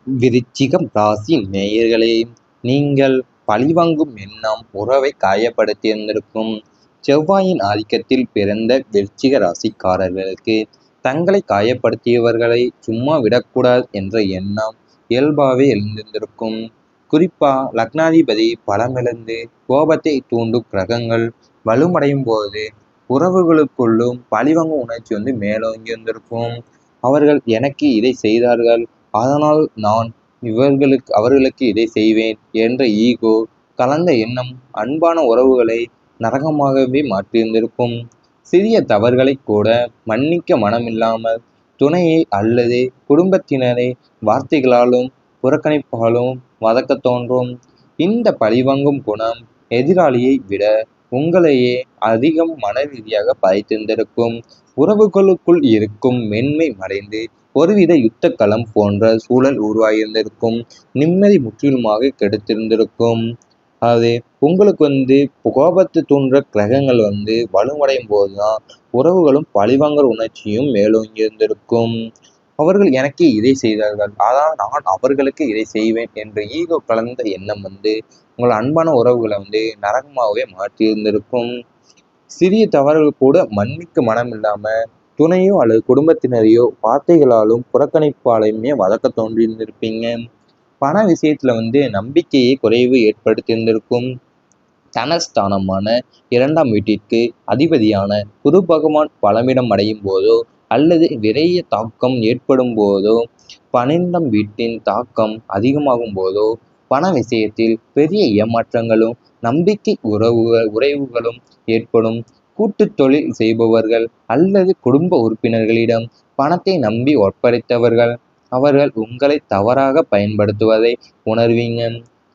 விருச்சிகம் ராசி நேயர்களே, நீங்கள் பழிவாங்கும் எண்ணம் உறவை காயப்படுத்தியிருந்திருக்கும். செவ்வாயின் ஆதிக்கத்தில் பிறந்த விருச்சிக ராசிக்காரர்களுக்கு தங்களை காயப்படுத்தியவர்களை சும்மா விடக்கூடாது என்ற எண்ணம் இயல்பாகவே எழுந்திருந்திருக்கும். குறிப்பா லக்னாதிபதி பலமிழந்து கோபத்தை தூண்டும் கிரகங்கள் வலுமடையும் போது உறவுகளுக்குள்ளும் பழிவாங்கும் உணர்ச்சி மேலோங்கி இருந்திருக்கும். அவர்கள் எனக்கு இதை செய்தார்கள், அதனால் நான் அவர்களுக்கு இதை செய்வேன் என்ற ஈகோ கலந்த எண்ணம் அன்பான உறவுகளை நரகமாகவே மாற்றியிருந்திருக்கும். சிறிய தவறுகளை கூட மன்னிக்க மனமில்லாமல் துணையை அல்லது குடும்பத்தினரை வார்த்தைகளாலும் புறக்கணிப்பாலும் வதக்க தோன்றும். இந்த பழிவாங்கும் குணம் எதிராளியை விட உங்களையே அதிகம் மன ரீதியாக பாதித்திருந்திருக்கும். உறவுகளுக்குள் இருக்கும் மென்மை மறைந்து ஒருவித யுத்த களம் போன்ற சூழல் உருவாகியிருந்திருக்கும். நிம்மதி முற்றிலுமாக கெடுத்திருந்திருக்கும். அது உங்களுக்கு கோபத்தை தூண்டுற கிரகங்கள் வலுவடையும் போதுதான் உறவுகளும் பழிவாங்கல் உணர்ச்சியும் மேலோங்கி இருந்திருக்கும். அவர்கள் எனக்கு இதை செய்தார்கள், அதான் நான் அவர்களுக்கு இதை செய்வேன் என்ற ஈகோ கலந்த எண்ணம் உங்கள் அன்பான உறவுகளை நரகமாகவே மாற்றியிருந்திருக்கும். சிறிய தவறுகள் கூட மன்னிக்க மனம் இல்லாம துணையோ அல்லது குடும்பத்தினரையோ வார்த்தைகளாலும் புறக்கணிப்பாலையுமே வதக்க தோன்றியிருந்திருப்பீங்க. பண விஷயத்துல நம்பிக்கையை குறைவு ஏற்படுத்தியிருந்திருக்கும். தனஸ்தானமான 2ஆம் வீட்டிற்கு அதிபதியான குரு பகவான் பலமிடம் அடையும் போதோ அல்லது விரைய தாக்கம் ஏற்படும் போதோ 12ஆம் வீட்டின் தாக்கம் அதிகமாகும் போதோ பண விஷயத்தில் பெரிய ஏமாற்றங்களும் நம்பிக்கை உறவுகளும் ஏற்படும். கூட்டு தொழில் செய்பவர்கள் அல்லது குடும்ப உறுப்பினர்களிடம் பணத்தை நம்பி ஒப்படைத்தவர்கள் அவர்கள் உங்களை தவறாக பயன்படுத்துவதை உணர்வீங்க.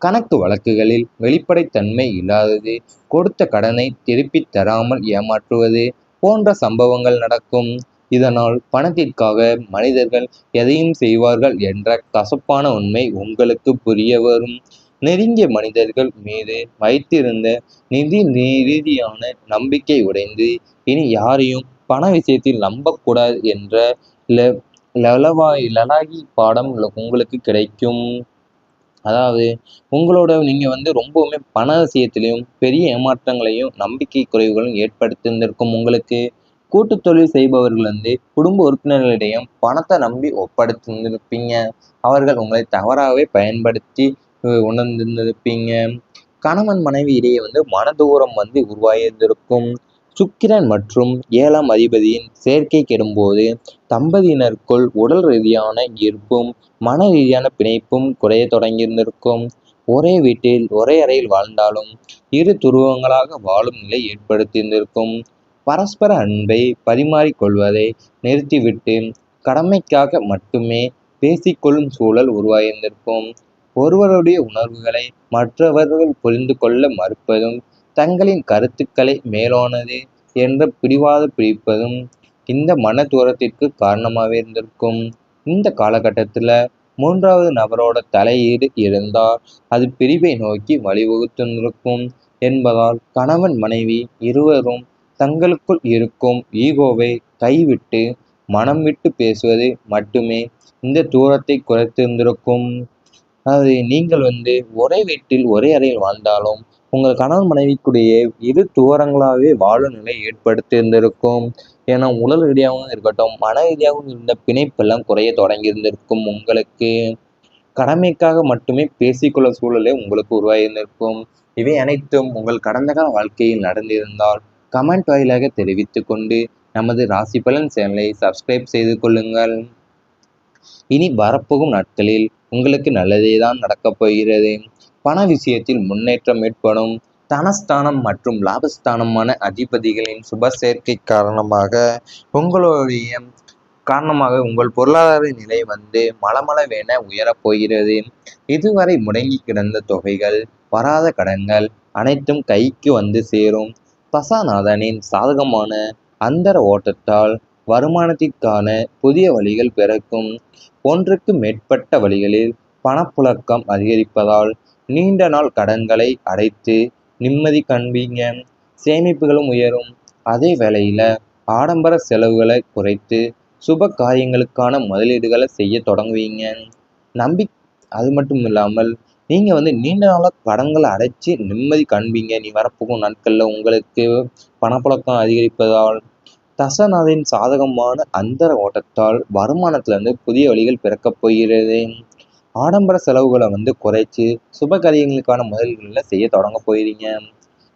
கணக்கு வழக்குகளில் வெளிப்படைத்தன்மை இல்லாதது, கொடுத்த கடனை திருப்பித் தராமல் ஏமாற்றுவது போன்ற சம்பவங்கள் நடக்கும். இதனால் பணத்திற்காக மனிதர்கள் எதையும் செய்வார்கள் என்ற கசப்பான உண்மை உங்களுக்கு புரிய வரும். நெருங்கிய மனிதர்கள் மீது வைத்திருந்த நிதி ரீதியான நம்பிக்கை உடைந்து இனி யாரையும் பண விஷயத்தில் நம்பக்கூடாது என்ற லலாகி பாடம் உங்களுக்கு கிடைக்கும். அதாவது நீங்க ரொம்பவுமே பண விஷயத்திலையும் பெரிய ஏமாற்றங்களையும் நம்பிக்கை குறைவுகளும் ஏற்படுத்தியிருந்திருக்கும். உங்களுக்கு கூட்டு தொழில் செய்பவர்கள் குடும்ப உறுப்பினர்களிடையும் பணத்தை நம்பி ஒப்படைத்திருந்திருப்பீங்க. அவர்கள் உங்களை தவறாகவே பயன்படுத்தி உணர்ந்திருந்திருப்பீங்க. கணவன் மனைவி இடையே மனதூரம் உருவாகியிருந்திருக்கும். சுக்கிரன் மற்றும் 7ஆம் அதிபதியின் சேர்க்கை கெடும்போது தம்பதியினருக்குள் உடல் ரீதியான ஈர்ப்பும் மன ரீதியான பிணைப்பும் குறைய தொடங்கியிருந்திருக்கும். ஒரே வீட்டில் ஒரே அறையில் வாழ்ந்தாலும் இரு துருவங்களாக வாழும் நிலை ஏற்படுத்தியிருந்திருக்கும். பரஸ்பர அன்பை பரிமாறிக்கொள்வதை நிறுத்திவிட்டு கடமைக்காக மட்டுமே பேசிக்கொள்ளும் சூழல் உருவாகியிருந்திருக்கும். ஒருவருடைய உணர்வுகளை மற்றவர்கள் புரிந்து கொள்ள மறுப்பதும் தங்களின் கருத்துக்களை மேலானது என்ற பிடிப்பதும் இந்த மன தூரத்திற்கு காரணமாக இருந்திருக்கும். இந்த காலகட்டத்தில் 3வது நபரோட தலையீடு இருந்தால் அது பிரிவை நோக்கி வழிவகுத்திருக்கும் என்பதால் கணவன் மனைவி இருவரும் தங்களுக்குள் இருக்கும் ஈகோவை கைவிட்டு மனம் விட்டு பேசுவது மட்டுமே இந்த தூரத்தை குறைத்திருந்திருக்கும். அதாவது நீங்கள் ஒரே வீட்டில் ஒரே அறையில் வாழ்ந்தாலும் உங்கள் கணவன் மனைவிக்குடைய இரு தூரங்களாகவே வாழும் நிலை ஏற்படுத்தியிருந்திருக்கும். ஏன்னா உடல் ரீதியாகவும் இருக்கட்டும் மன ரீதியாகவும் இருந்த பிணைப்பெல்லாம் குறைய தொடங்கியிருந்திருக்கும். உங்களுக்கு கடமைக்காக மட்டுமே பேசிக்கொள்ள சூழலே உங்களுக்கு உருவாகியிருந்திருக்கும். இவை அனைத்தும் உங்கள் கடந்த கால வாழ்க்கையில் நடந்திருந்தால் கமெண்ட் வாயிலாக தெரிவித்து கொண்டு நமது ராசி பலன் சேனலை சப்ஸ்கிரைப் செய்து கொள்ளுங்கள். இனி வரப்போகும் நாட்களில் உங்களுக்கு நல்லதே தான் நடக்கப் போகிறது. பண விஷயத்தில் முன்னேற்றம் ஏற்படும். தனஸ்தானம் மற்றும் லாபஸ்தானமான அதிபதிகளின் சுப சேர்க்கை காரணமாக உங்கள் பொருளாதார நிலை மளமளவென உயரப் போகிறது. இதுவரை முடங்கி கிடந்த தொகைகள், வராத கடன்கள் அனைத்தும் கைக்கு சேரும். தசாநாதனின் சாதகமான அந்தர ஓட்டத்தால் வருமானத்திற்கான புதிய வழிகள் பிறக்கும். ஒன்றுக்கு மேற்பட்ட வழிகளில் பணப்புழக்கம் அதிகரிப்பதால் நீண்ட நாள் கடன்களை அடைத்து நிம்மதி காண்பீங்க. சேமிப்புகளும் உயரும். அதே வேளையில ஆடம்பர செலவுகளை குறைத்து சுப காரியங்களுக்கான முதலீடுகளை செய்ய தொடங்குவீங்க. அது மட்டும் இல்லாமல் நீங்க வந்து நீண்ட நாளா கடன்களை அடைச்சு நிம்மதி காண்பீங்க. நீ வரப்போகும் நாட்கள்ல உங்களுக்கு பணப்புழக்கம் அதிகரிப்பதால், தசநாதின் சாதகமான அந்தர ஓட்டத்தால் வருமானத்துல இருந்து புதிய வழிகள் பிறக்கப் போகிறது. ஆடம்பர செலவுகளை வந்து குறைச்சு சுப காரியங்களுக்கான முதலீடுகளை செய்ய தொடங்க போயிருங்க.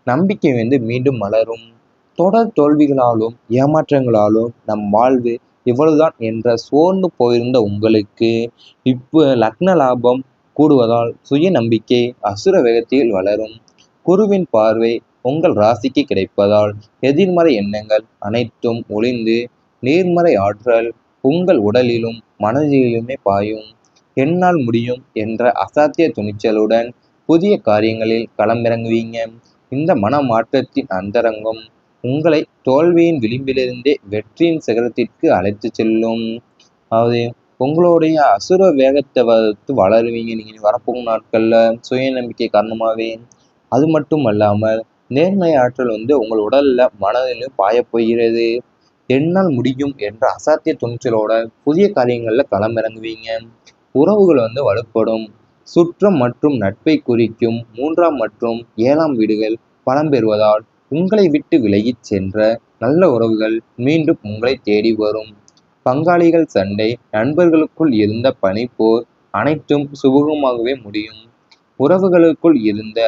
நம்பிக்கை வந்து மீண்டும் மலரும். தொடர் தோல்விகளாலும் ஏமாற்றங்களாலும் நம் வாழ்வு இவ்வளவுதான் என்ற சோர்ந்து போயிருந்த உங்களுக்கு இப்போ லக்ன லாபம் கூடுவதால் சுய நம்பிக்கை அசுர வேகத்தில் வளரும். குருவின் பார்வை உங்கள் ராசிக்கு கிடைப்பதால் எதிர்மறை எண்ணங்கள் அனைத்தும் ஒளிந்து நேர்மறை ஆற்றல் உங்கள் உடலிலும் மனதிலுமே பாயும். என்னால் முடியும் என்ற அசாத்திய துணிச்சலுடன் புதிய காரியங்களில் களமிறங்குவீங்க. இந்த மன மாற்றத்தின் அந்தரங்கம் உங்களை தோல்வியின் விளிம்பிலிருந்தே வெற்றியின் சிகரத்திற்கு அழைத்து செல்லும். அதாவது உங்களுடைய அசுர வேகத்தை வளருவீங்க நீங்கள் வரப்போகும் நாட்கள்ல சுய நம்பிக்கை காரணமாகவே. அது மட்டும் அல்லாமல் நேர்மை ஆற்றல் வந்து உங்கள் உடல்ல மனதிலும் பாயப்போகிறது. என்னால் முடியும் என்ற அசாத்திய துணிச்சலோட புதிய காரியங்கள்ல களமிறங்குவீங்க. உறவுகள் வந்து வலுப்படும். சுற்றம் மற்றும் நட்பை குறிக்கும் 3ஆம் மற்றும் 7ஆம் வீடுகள் பலம் பெறுவதால் உங்களை விட்டு விலகிச் சென்ற நல்ல உறவுகள் மீண்டும் உங்களை தேடி வரும். பங்காளிகள் சண்டை, நண்பர்களுக்குள் இருந்த பனிப்போர் அனைத்தும் சுமூகமாகவே முடியும். உறவுகளுக்குள் இருந்த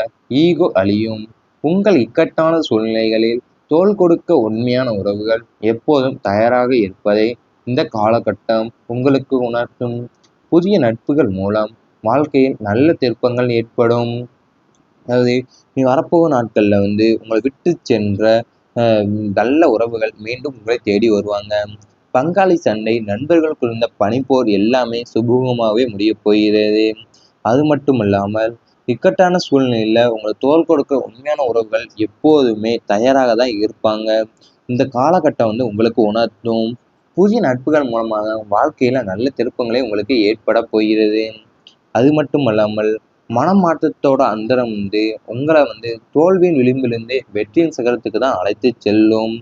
ஈகோ அழியும். உங்கள் இக்கட்டான சூழ்நிலைகளில் தோள் கொடுக்க உண்மையான உறவுகள் எப்போதும் தயாராக இருப்பதை இந்த காலகட்டம் உங்களுக்கு உணர்த்தும். புதிய நட்புகள் மூலம் வாழ்க்கையில் நல்ல திருப்பங்கள் ஏற்படும். அதாவது நீ வரப்போகும் நாட்கள்ல வந்து உங்களை விட்டு சென்ற நல்ல உறவுகள் மீண்டும் உங்களை தேடி வருவாங்க. பங்காளி சண்டை, நண்பர்களுக்கு இருந்த பனிப்போர் எல்லாமே சுமூகமாகவே முடியப் போகிறது. அது மட்டும் இல்லாமல் இக்கட்டான சூழ்நிலையில உங்களை தோள் கொடுக்க உண்மையான உறவுகள் எப்போதுமே தயாராக தான் இருப்பாங்க. இந்த காலகட்டம் வந்து உங்களுக்கு உணர்த்தும். புதிய நட்புகள் மூலமாக வாழ்க்கையில நல்ல திருப்பங்களே உங்களுக்கு ஏற்பட போகிறது. அது மட்டும் அல்லாமல் மனமாற்றத்தோட அந்தரம் வந்து உங்களை வந்து தோல்வியின் விளிம்பிலிருந்து வெற்றியின் சிகரத்துக்கு தான் அழைத்து செல்லும்.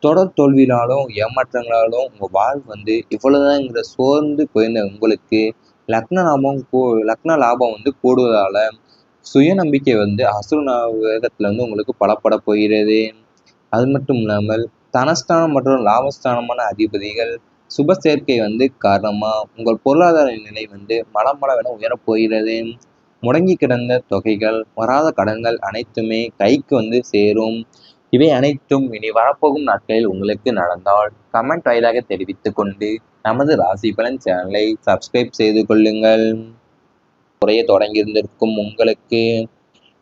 தொடர் தோல்வியினாலும் ஏமாற்றங்களாலும் உங்கள் வாழ்வு வந்து இவ்வளவுதான்ங்கிற சோர்ந்து போயிருந்த உங்களுக்கு லக்ன லாபம் வந்து கூடுவதால சுயநம்பிக்கை வந்து அசுர வேகத்துல வந்து உங்களுக்கு பலப்பட போகிறது. அது மட்டும் இல்லாமல் தனஸ்தானம் மற்றும் லாபஸ்தானமான அதிபதிகள் சுப சேர்க்கை வந்து காரணமா உங்கள் பொருளாதார நிலை வந்து மளமளவென உயரப் போகிறது. முடங்கி கிடந்த தொகைகள், வராத கடன்கள் அனைத்துமே கைக்கு வந்து சேரும். இவை அனைத்தும் இனி வரப்போகும் நாட்களில் உங்களுக்கு நடந்தால் கமெண்ட் வாயிலாக தெரிவித்துக் கொண்டு நமது ராசி பலன் சேனலை சப்ஸ்கிரைப் செய்து கொள்ளுங்கள். குறைய தொடங்கியிருந்திருக்கும் உங்களுக்கு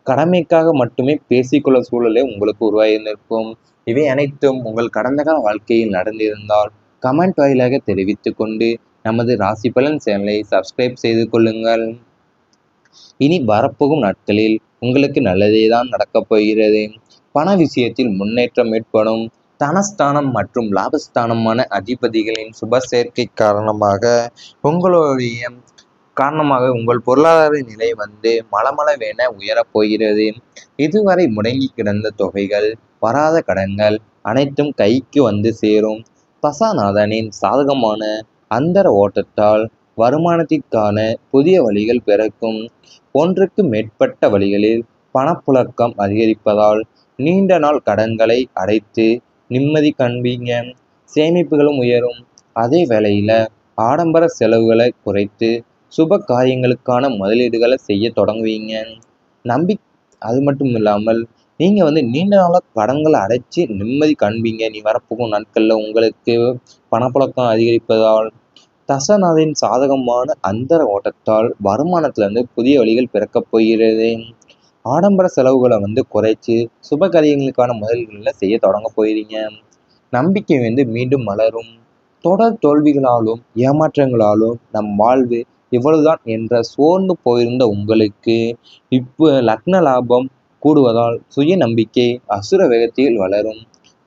கடமைக்காக மட்டுமே பேசிக்கொள்ள சூழலே உங்களுக்கு உருவாகியிருந்திருக்கும். இவை அனைத்தும் உங்கள் கடந்த கால வாழ்க்கையில் நடந்திருந்தால் கமெண்ட் வாயிலாக தெரிவித்துக் கொண்டு நமது ராசி பலன் சேனலை சப்ஸ்கிரைப் செய்து கொள்ளுங்கள். இனி வரப்போகும் நாட்களில் உங்களுக்கு நல்லதே தான் நடக்கப் போகிறது. பண விஷயத்தில் முன்னேற்றம் ஏற்படும். தனஸ்தானம் மற்றும் லாபஸ்தானமான அதிபதிகளின் சுப சேர்க்கை காரணமாக உங்கள் பொருளாதார நிலை வந்து மளமளவென உயரப் போகிறது. இதுவரை முடங்கி கிடந்த தொகைகள், வராத கடன்கள் அனைத்தும் கைக்கு வந்து சேரும். தசாநாதனின் சாதகமான அந்தர ஓட்டத்தால் வருமானத்திற்கான புதிய வழிகள் பிறக்கும். ஒன்றுக்கு மேற்பட்ட வழிகளில் பணப்புழக்கம் அதிகரிப்பதால் நீண்ட நாள் கடன்களை அடைத்து நிம்மதி காண்பீங்க. சேமிப்புகளும் உயரும். அதே வேளையில ஆடம்பர செலவுகளை குறைத்து சுப காரியங்களுக்கான முதலீடுகளை செய்ய தொடங்குவீங்க. நம்பி அது மட்டும் இல்லாமல் நீங்க வந்து நீண்ட நாளா கடன்களை அடைச்சு நிம்மதி காண்பீங்க. நீ வரப்போகும் நாட்கள்ல உங்களுக்கு பணப்புழக்கம் அதிகரிப்பதால் தசநாதின் சாதகமான அந்தர ஓட்டத்தால் வருமானத்துல இருந்து புதிய வழிகள் பிறக்கப் போகிறது. ஆடம்பர செலவுகளை வந்து குறைச்சு சுப காரியங்களுக்கான முதலீடுகளை செய்ய தொடங்க போயிருங்க. நம்பிக்கை வந்து மீண்டும் மலரும். தொடர் தோல்விகளாலும் ஏமாற்றங்களாலும் நம் வாழ்வு இவ்வளவுதான் என்ற சோர்ந்து போயிருந்த உங்களுக்கு இப்போ லக்ன லாபம் கூடுவதால் சுய நம்பிக்கை அசுர வேகத்தில் வளரும்.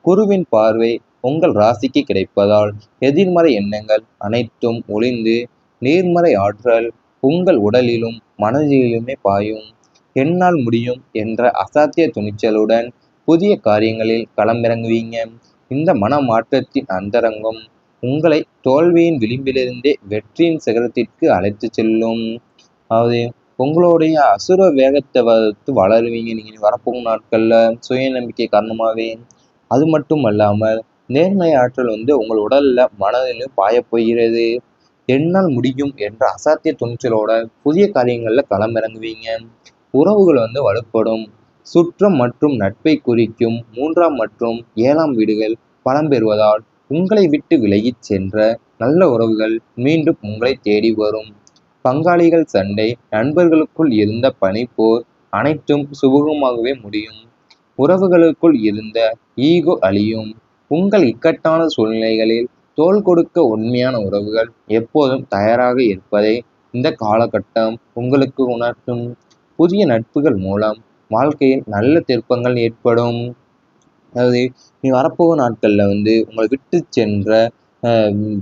குருவின் பார்வை உங்கள் ராசிக்கு கிடைப்பதால் எதிர்மறை எண்ணங்கள் அனைத்தும் ஒளிந்து நேர்மறை ஆற்றல் உங்கள் உடலிலும் மனதிலுமே பாயும். என்னால் முடியும் என்ற அசாத்திய துணிச்சலுடன் புதிய காரியங்களில் களமிறங்குவீங்க. இந்த மன மாற்றத்தின் அந்தரங்கம் உங்களை தோல்வியின் விளிம்பிலிருந்தே வெற்றியின் சிகரத்திற்கு அழைத்து செல்லும். அதாவது உங்களுடைய அசுர வேகத்தை வளருவீங்க நீங்கள் வரப்போகும் நாட்களில் சுய நம்பிக்கை காரணமாகவே. அது மட்டும் அல்லாமல் நேர்மை ஆற்றல் உங்கள் உடல்ல மனதிலும் பாயப்போகிறது. என்னால் முடியும் என்ற அசாத்திய துணிச்சலோட புதிய காரியங்கள்ல களமிறங்குவீங்க. உறவுகள் வலுப்படும். சுற்றம் மற்றும் நட்பை குறிக்கும் 3ஆம் மற்றும் 7ஆம் வீடுகள் பலம் பெறுவதால் உங்களை விட்டு விலகிச் சென்ற நல்ல உறவுகள் மீண்டும் உங்களை தேடி வரும். பங்காளிகள் சண்டை, நண்பர்களுக்குள் இருந்த பனிப்போர் அனைத்தும் சுமூகமாகவே முடியும். உறவுகளுக்குள் இருந்த ஈகோ அழியும். உங்கள் இக்கட்டான சூழ்நிலைகளில் தோள் கொடுக்க உண்மையான உறவுகள் எப்போதும் தயாராக இருப்பதை இந்த காலகட்டம் உங்களுக்கு உணர்த்தும். புதிய நட்புகள் மூலம் வாழ்க்கையில் நல்ல திருப்பங்கள் ஏற்படும். அதாவது நீ வரப்போகும் நாட்களில் உங்களை விட்டு சென்ற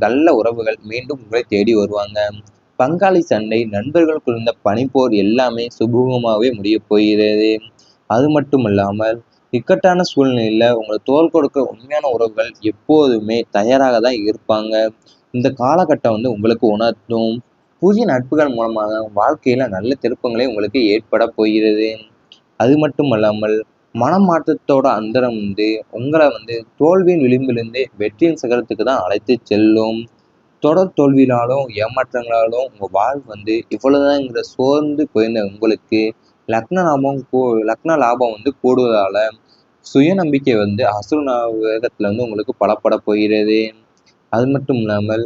நல்ல உறவுகள் மீண்டும் உங்களை தேடி வருவாங்க. பங்காளி சண்டை, நண்பர்களுக்கு இருந்த பனிப்போர் எல்லாமே சுமூகமாகவே முடியப் போகிறது. அது மட்டும் இல்லாமல் இக்கட்டான சூழ்நிலையில் உங்களை தோள் கொடுக்க உண்மையான உறவுகள் எப்போதுமே தயாராக தான் இருப்பாங்க. இந்த காலகட்டம் உங்களுக்கு உணர்த்தும். புதிய நட்புகள் மூலமாக வாழ்க்கையில் நல்ல திருப்பங்களே உங்களுக்கு ஏற்பட போகிறது. அது மட்டும் அல்லாமல் மனமாற்றத்தோட அந்தரம் உங்களை தோல்வியின் விளிம்பிலிருந்து வெற்றியின் சிகரத்துக்கு தான் அழைத்து செல்லும். தொடர் தோல்வியினாலும் ஏமாற்றங்களாலும் உங்கள் வாழ்வு இவ்வளவுதான்ங்கிற சோர்ந்து போயிருந்த உங்களுக்கு லக்ன லாபம் கூடுவதால சுயநம்பிக்கை அசுர வேகத்துல உங்களுக்கு பலப்பட போகிறது. அது மட்டும் இல்லாமல்